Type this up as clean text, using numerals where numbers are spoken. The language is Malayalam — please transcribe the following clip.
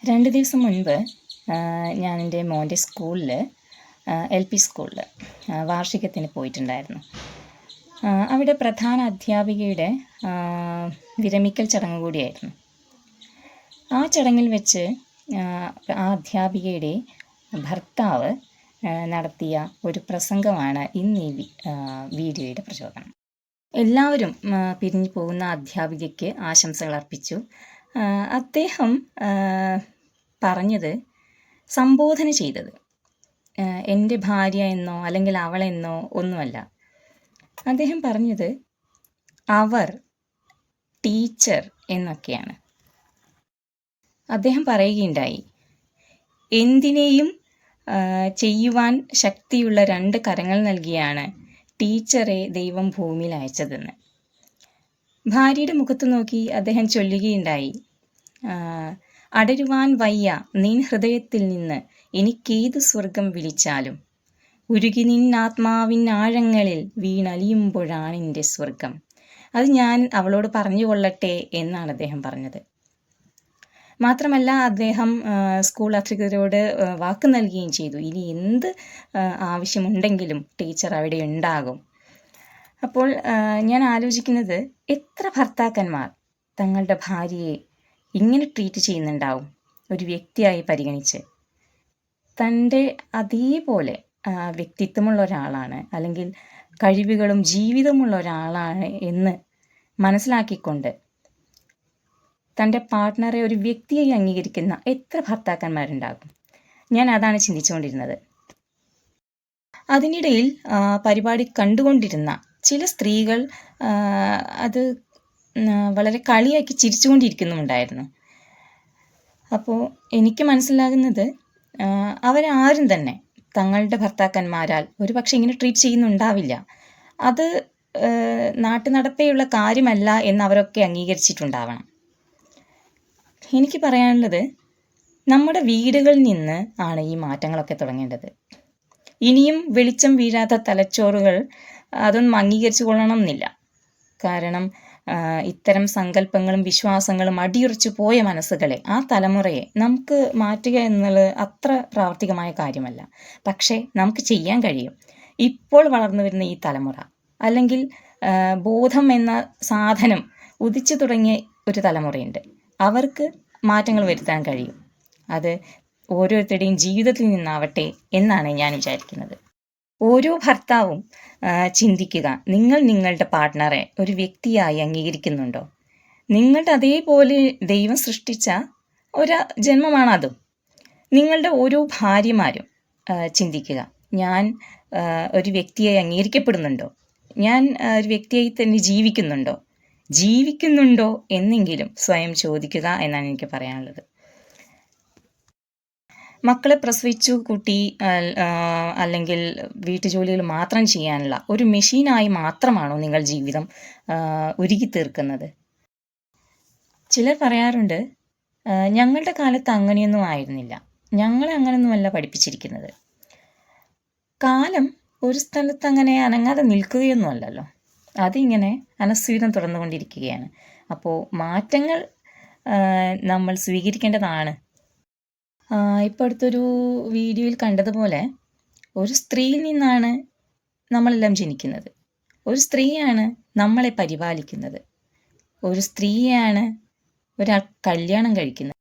2 ദിവസം മുൻപ് ഞാൻ എൻ്റെ മോൻ്റെ സ്കൂളിൽ LP സ്കൂളിൽ വാർഷികത്തിന് പോയിട്ടുണ്ടായിരുന്നു. അവിടെ പ്രധാന അധ്യാപികയുടെ വിരമിക്കൽ ചടങ്ങ് കൂടിയായിരുന്നു. ആ ചടങ്ങിൽ വെച്ച് ആ അധ്യാപികയുടെ ഭർത്താവ് നടത്തിയ ഒരു പ്രസംഗമാണ് ഇന്ന് ഈ വീഡിയോയുടെ പ്രചോദനം. എല്ലാവരും പിരിഞ്ഞു പോകുന്ന അധ്യാപികയ്ക്ക് ആശംസകൾ അർപ്പിച്ചു. അദ്ദേഹം പറഞ്ഞത്, സംബോധന ചെയ്തത് എൻ്റെ ഭാര്യ എന്നോ അല്ലെങ്കിൽ അവളെന്നോ ഒന്നുമല്ല. അദ്ദേഹം പറഞ്ഞത് അവർ, ടീച്ചർ എന്നൊക്കെയാണ്. അദ്ദേഹം പറയുകയുണ്ടായി, എന്തിനേയും ചെയ്യുവാൻ ശക്തിയുള്ള 2 കരങ്ങൾ നൽകിയാണ് ടീച്ചറെ ദൈവം ഭൂമിയിൽ അയച്ചതെന്ന്. ഭാര്യയുടെ മുഖത്ത് നോക്കി അദ്ദേഹം ചൊല്ലുകയുണ്ടായി, അടരുവാൻ വയ്യ നിൻ ഹൃദയത്തിൽ നിന്ന് എനിക്കേതു സ്വർഗം വിളിച്ചാലും, ഉരുകി നിന്നാത്മാവിൻ ആഴങ്ങളിൽ വീണലിയുമ്പോഴാണെൻ്റെ സ്വർഗം. അത് ഞാൻ അവളോട് പറഞ്ഞു കൊള്ളട്ടെ എന്നാണ് അദ്ദേഹം പറഞ്ഞത്. മാത്രമല്ല, അദ്ദേഹം സ്കൂൾ അധികൃതരോട് വാക്ക് നൽകുകയും ചെയ്തു, ഇനി എന്ത് ആവശ്യമുണ്ടെങ്കിലും ടീച്ചർ അവിടെ ഉണ്ടാകും. അപ്പോൾ ഞാൻ ആലോചിക്കുന്നത്, എത്ര ഭർത്താക്കന്മാർ തങ്ങളുടെ ഭാര്യയെ ഇങ്ങനെ ട്രീറ്റ് ചെയ്യുന്നുണ്ടാവും, ഒരു വ്യക്തിയായി പരിഗണിച്ച്. തൻ്റെ അതേപോലെ വ്യക്തിത്വമുള്ള ഒരാളാണ്, അല്ലെങ്കിൽ കഴിവുകളും ജീവിതമുള്ള ഒരാളാണ് എന്ന് മനസ്സിലാക്കിക്കൊണ്ട് തൻ്റെ പാർട്ട്ണറെ ഒരു വ്യക്തിയായി അംഗീകരിക്കുന്ന എത്ര ഭർത്താക്കന്മാരുണ്ടാകും? ഞാൻ അതാണ് ചിന്തിച്ചുകൊണ്ടിരുന്നത്. അതിനിടയിൽ പരിപാടി കണ്ടുകൊണ്ടിരുന്ന ചില സ്ത്രീകൾ അത് വളരെ കളിയാക്കി ചിരിച്ചുകൊണ്ടിരിക്കുന്നുമുണ്ടായിരുന്നു. അപ്പോൾ എനിക്ക് മനസ്സിലാകുന്നത്, അവരാരും തന്നെ തങ്ങളുടെ ഭർത്താക്കന്മാരാൽ ഒരുപക്ഷെ ഇങ്ങനെ ട്രീറ്റ് ചെയ്യുന്നുണ്ടാവില്ല. അത് നാട്ടുനടപ്പേയുള്ള കാര്യമല്ല എന്ന് അവരൊക്കെ അംഗീകരിച്ചിട്ടുണ്ടാവണം. എനിക്ക് പറയാനുള്ളത്, നമ്മുടെ വീടുകളിൽ നിന്ന് ആണ് ഈ മാറ്റങ്ങളൊക്കെ തുടങ്ങേണ്ടത്. ഇനിയും വെളിച്ചം വീഴാത്ത തലച്ചോറുകൾ അതൊന്നും അംഗീകരിച്ചു കൊള്ളണം എന്നില്ല. കാരണം ഇത്തരം സങ്കല്പങ്ങളും വിശ്വാസങ്ങളും അടിയുറച്ചു പോയ മനസ്സുകളെ, ആ തലമുറയെ നമുക്ക് മാറ്റുക എന്നുള്ളത് അത്ര പ്രാവർത്തികമായ കാര്യമല്ല. പക്ഷേ നമുക്ക് ചെയ്യാൻ കഴിയും. ഇപ്പോൾ വളർന്നു വരുന്ന ഈ തലമുറ, അല്ലെങ്കിൽ ബോധം എന്ന സാധനം ഉദിച്ചു തുടങ്ങിയ ഒരു തലമുറയുണ്ട്. അവർക്ക് മാറ്റങ്ങൾ വരുത്താൻ കഴിയും. അത് ഓരോരുത്തരുടെയും ജീവിതത്തിൽ നിന്നാവട്ടെ എന്നാണ് ഞാൻ വിചാരിക്കുന്നത്. ഓരോ ഭർത്താവും ചിന്തിക്കുക, നിങ്ങൾ നിങ്ങളുടെ പാർട്ട്ണറെ ഒരു വ്യക്തിയായി അംഗീകരിക്കുന്നുണ്ടോ? നിങ്ങളുടെ അതേപോലെ ദൈവം സൃഷ്ടിച്ച ഒരു ജന്മമാണതും. നിങ്ങളുടെ ഓരോ ഭാര്യമാരും ചിന്തിക്കുക, ഞാൻ ഒരു വ്യക്തിയായി അംഗീകരിക്കപ്പെടുന്നുണ്ടോ? ഞാൻ ഒരു വ്യക്തിയായി തന്നെ ജീവിക്കുന്നുണ്ടോ എന്നെങ്കിലും സ്വയം ചോദിക്കുക എന്നാണ് എനിക്ക് പറയാനുള്ളത്. മക്കളെ പ്രസവിച്ചു കൂട്ടി അല്ലെങ്കിൽ വീട്ടുജോലികൾ മാത്രം ചെയ്യാനുള്ള ഒരു മെഷീനായി മാത്രമാണോ നിങ്ങൾ ജീവിതം ഒരുക്കി തീർക്കുന്നത്? ചിലർ പറയാറുണ്ട്, ഞങ്ങളുടെ കാലത്ത് അങ്ങനെയൊന്നും ആയിരുന്നില്ല, ഞങ്ങളെ അങ്ങനെയൊന്നുമല്ല പഠിപ്പിച്ചിരിക്കുന്നത്. കാലം ഒരു സ്ഥലത്ത് അങ്ങനെ അനങ്ങാതെ നിൽക്കുകയൊന്നും അല്ലല്ലോ, അതിങ്ങനെ അനസ്വീതം തുറന്നുകൊണ്ടിരിക്കുകയാണ്. അപ്പോൾ മാറ്റങ്ങൾ നമ്മൾ സ്വീകരിക്കേണ്ടതാണ്. ഇപ്പോൾ അടുത്തൊരു വീഡിയോയിൽ കണ്ടതുപോലെ, ഒരു സ്ത്രീയിൽ നിന്നാണ് നമ്മളെല്ലാം ജനിക്കുന്നത്. ഒരു സ്ത്രീയാണ് നമ്മളെ പരിപാലിക്കുന്നത്. ഒരു സ്ത്രീയാണ് ഒരാൾ കല്യാണം കഴിക്കുന്നത്.